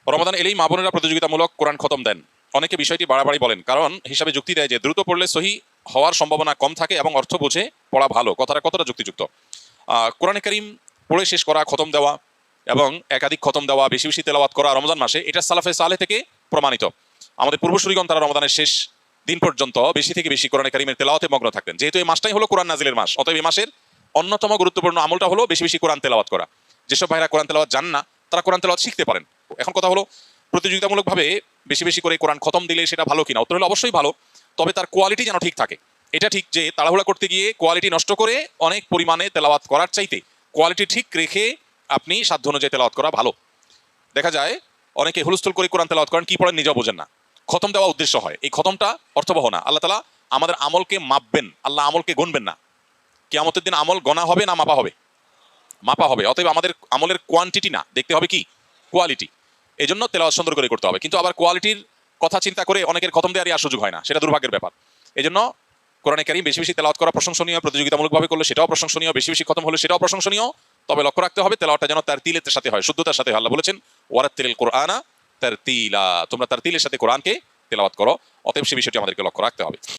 রমাদান এলেই মা বোনেরা প্রতিযোগিতামূলক কোরআন খতম দেন। অনেকে বিষয়টি বাড়াবাড়ি বলেন, কারণ হিসাবে যুক্তি দেয় যে দ্রুত পড়লে সহি হওয়ার সম্ভাবনা কম থাকে এবং অর্থ বুঝে পড়া ভালো। কথাটা কতটা যুক্তিযুক্ত? কোরআনে কারীম পড়ে শেষ করা, খতম দেওয়া এবং একাধিক খতম দেওয়া, বেশি বেশি তেলাওয়াত করা রমজান মাসে, এটা সালাফে সালেহ থেকে প্রমাণিত। আমাদের পূর্বসূরিগণ তারা রমজানের শেষ দিন পর্যন্ত বেশি থেকে বেশি কোরআনে কারীমের তেলাওয়াতে মগ্ন থাকতেন। যেহেতু এই মাসটাই হলো কোরআন নাজিলের মাস, অতএব এই মাসের অন্যতম গুরুত্বপূর্ণ আমলটা হলো বেশি বেশি কোরআন তেলাওয়াত করা। যেসব ভাইরা কোরআন তেলাওয়াত জান না, তারা কোরআন তেলাওয়াত শিখতে পারেন। এখন কথা হলো, প্রতিযোগিতামূলকভাবে বেশি বেশি করে কোরআন খতম দিলে সেটা ভালো কিনা? উত্তর হলো অবশ্যই ভালো, তবে তার কোয়ালিটি যেন ঠিক থাকে। এটা ঠিক যে তাড়াহুড়া করতে গিয়ে কোয়ালিটি নষ্ট করে অনেক পরিমাণে তেলাওয়াত করার চাইতে কোয়ালিটি ঠিক রেখে আপনি সাধ্য অনুযায়ী তেলাওয়াত করা ভালো। দেখা যায় অনেকে হুলস্থুল করে কোরআন তেলাওয়াত করেন, কি পড়েন নিজেও বোঝেন না। খতম দেওয়া উদ্দেশ্য হয়, এই খতমটা অর্থবহ না। আল্লাহ তাআলা আমাদের আমলকে মাপবেন, আল্লাহ আমলকে গুনবেন না। কিয়ামতের দিন আমল গণা হবে না মাপা হবে? মাপা হবে। অতএব আমাদের আমলের কোয়ান্টিটি না, দেখতে হবে কি? কোয়ালিটি। এই জন্য তেলাওয়াত সুন্দর করে করতে হবে, কিন্তু আবার কোয়ালিটির কথা চিন্তা করে অনেকের খতম দেওয়ারই আর সুযোগ হয় না, সেটা দুর্ভাগ্যের ব্যাপার। এই জন্য কোরআনে কারীম বেশি বেশি তেলাওয়াত করা প্রশংসনীয়, প্রতিযোগিতামূলকভাবে করলে সেটাও প্রশংসনীয়, বেশি বেশি খতম হলে সেটাও প্রশংসনীয়। তবে লক্ষ্য রাখতে হবে তেলাওয়াতটা যেন তার তিলের সাথে হয়, শুদ্ধতার সাথে হয়। আল্লাহ বলেছেন, ওয়ারাত্তিলিল কুরআনা তারতিলা, তোমরা তার তিলের সাথে কোরআনকে তেলাওয়াত করো। অতএব সে বিষয়টি আমাদেরকে লক্ষ্য রাখতে হবে।